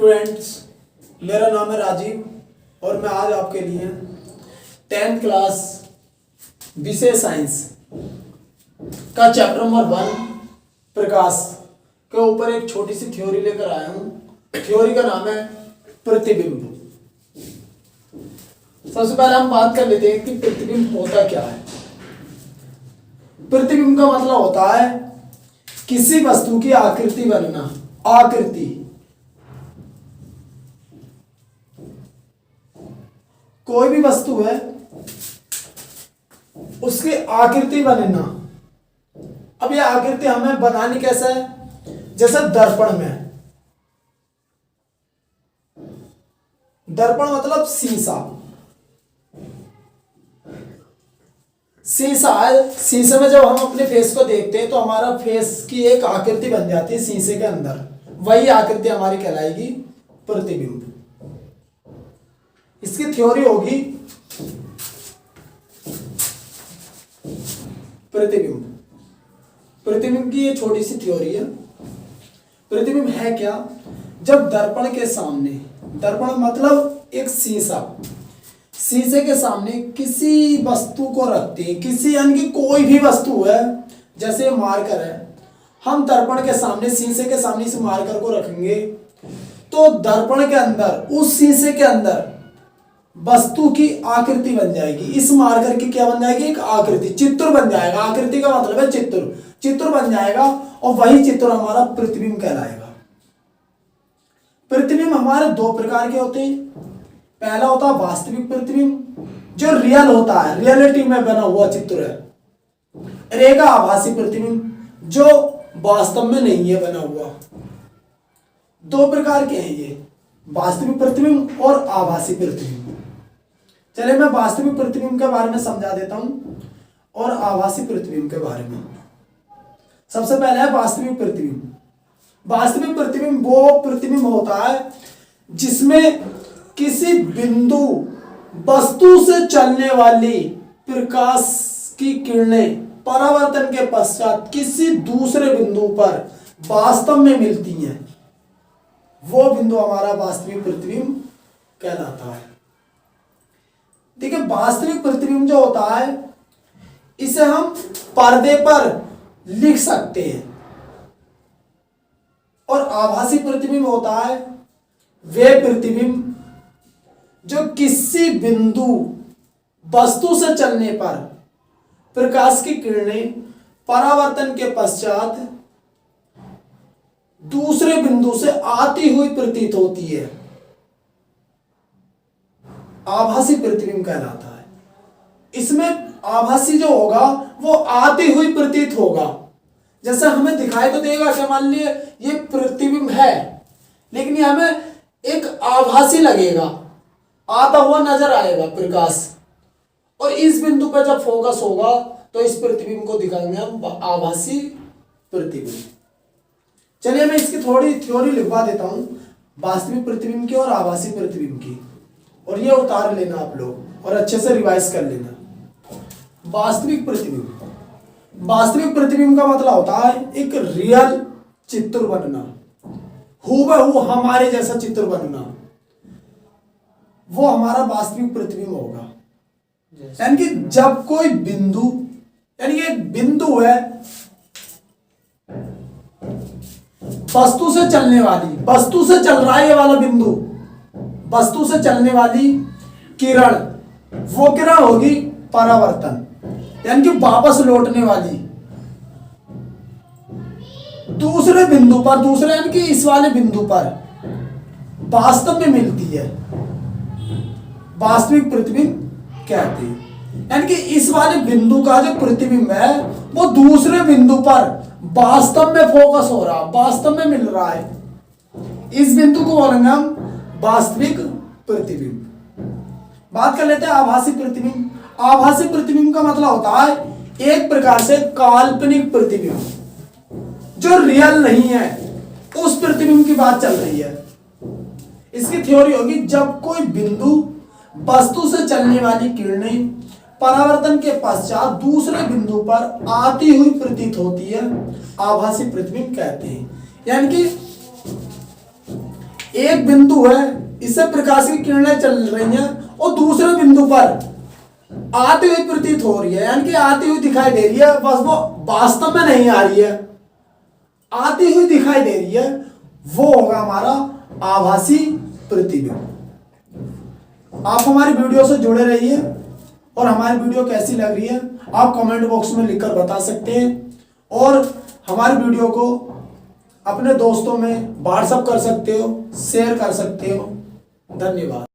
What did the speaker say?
Students, मेरा नाम है राजीव और मैं आज आपके लिए 10th क्लास विषय साइंस का चैप्टर नंबर 1 प्रकाश के ऊपर एक छोटी सी थ्योरी लेकर आया हूँ। थ्योरी का नाम है प्रतिबिंब। सबसे पहले हम बात कर लेते हैं कि प्रतिबिंब होता क्या है। प्रतिबिंब का मतलब होता है किसी वस्तु की आकृति बनना। आकृति, कोई भी वस्तु है उसकी आकृति बनना। अब यह आकृति हमें बनानी कैसे है? जैसे दर्पण में, दर्पण मतलब शीशा। शीशा है, शीशे में जब हम अपने फेस को देखते हैं तो हमारा फेस की एक आकृति बन जाती है शीशे के अंदर। वही आकृति हमारी कहलाएगी प्रतिबिंब। इसकी थ्योरी होगी प्रतिबिंब। प्रतिबिंब की ये छोटी सी थ्योरी है। प्रतिबिंब है क्या? जब दर्पण के सामने, दर्पण मतलब एक शीशा, शीशे के सामने किसी वस्तु को रखते हैं, किसी यानी कि कोई भी वस्तु है, जैसे मार्कर है, हम दर्पण के सामने, शीशे के सामने इस मार्कर को रखेंगे तो दर्पण के अंदर, उस शीशे के अंदर वस्तु की आकृति बन जाएगी। इस मार्कर की क्या बन जाएगी? एक आकृति, चित्र बन जाएगा। आकृति का मतलब है चित्र, चित्र बन जाएगा और वही चित्र हमारा प्रतिबिंब कहलाएगा। प्रतिबिंब हमारे दो प्रकार के होते हैं। पहला होता है वास्तविक प्रतिबिंब, जो रियल होता है, रियलिटी में बना हुआ चित्र है। एक आभासी प्रतिबिंब, जो वास्तव में नहीं है बना हुआ। दो प्रकार के हैं ये, वास्तविक प्रतिबिंब और आभासी प्रतिबिंब। चलिए मैं वास्तविक प्रतिबिंब के बारे में समझा देता हूं और आभासी प्रतिबिंब के बारे में। सबसे पहले है वास्तविक प्रतिबिंब। वास्तविक प्रतिबिंब वो प्रतिबिंब होता है जिसमें किसी बिंदु वस्तु से चलने वाली प्रकाश की किरणें परावर्तन के पश्चात किसी दूसरे बिंदु पर वास्तव में मिलती हैं। वो बिंदु हमारा वास्तविक प्रतिबिंब कहलाता है। देखिए, वास्तविक प्रतिबिंब जो होता है इसे हम पर्दे पर लिख सकते हैं, और आभासी प्रतिबिंब होता है वे प्रतिबिंब जो किसी बिंदु वस्तु से चलने पर प्रकाश की किरणें परावर्तन के पश्चात दूसरे बिंदु से आती हुई प्रतीत होती है। आभासी प्रतिबिंब कहलाता है। इसमें आभासी जो होगा वो आती हुई प्रतीत होगा। जैसे हमें दिखाई तो देगा कि मान लीजिए ये प्रतिबिंब है, लेकिन ये हमें एक आभासी लगेगा, आता हुआ नजर आएगा प्रकाश, और इस बिंदु पर जब फोकस होगा तो इस प्रतिबिंब को दिखाएंगे हम आभासी प्रतिबिंब। चलिए मैं इसकी थोड़ी थ्योरी लिखवा देता हूं, वास्तविक प्रतिबिंब की और आभासी प्रतिबिंब की, और ये उतार लेना आप लोग और अच्छे से रिवाइज कर लेना। वास्तविक प्रतिबिंब, वास्तविक प्रतिबिंब का मतलब होता है एक रियल चित्र बनना, हूबहू हमारे जैसा चित्र बनना, वो हमारा वास्तविक प्रतिबिंब होगा। यानी कि जब कोई बिंदु, यानी एक बिंदु है वस्तु से चलने वाली, वस्तु से चल रहा है ये वाला बिंदु, वस्तु से चलने वाली किरण, वो किरण होगी परावर्तन, यानी कि वापस लौटने वाली दूसरे बिंदु पर, दूसरे यानी कि इस वाले बिंदु पर वास्तव में मिलती है, वास्तविक प्रतिबिंब कहते हैं। यानी कि इस वाले बिंदु का जो प्रतिबिंब है वो दूसरे बिंदु पर वास्तव में फोकस हो रहा, वास्तव में मिल रहा है। इस बिंदु को बोलेंगे हम वास्तविक प्रतिबिंब। बात कर लेते हैं आभासी प्रतिबिंब। आभासी प्रतिबिंब का मतलब होता है एक प्रकार से काल्पनिक प्रतिबिंब, जो रियल नहीं है, उस प्रतिबिंब की बात चल रही है। इसकी थ्योरी होगी जब कोई बिंदु वस्तु से चलने वाली किरणें परावर्तन के पश्चात दूसरे बिंदु पर आती हुई प्रतीत होती है, आभासी प्रतिबिंब कहते हैं। यानी कि एक बिंदु है, इससे प्रकाश की किरणें चल रही हैं और दूसरे बिंदु पर आती हुई प्रतीत हो रही है, यानी कि आती हुई दिखाई दे रही है, बस वो वास्तव में नहीं आ रही है, आती हुई दिखाई दे रही है, वो होगा हमारा आभासी प्रतिबिंब। आप हमारी वीडियो से जुड़े रहिए और हमारी वीडियो कैसी लग रही है आप कमेंट बॉक्स में लिखकर बता सकते हैं, और हमारी वीडियो को अपने दोस्तों में व्हाट्सएप कर सकते हो, शेयर कर सकते हो। धन्यवाद।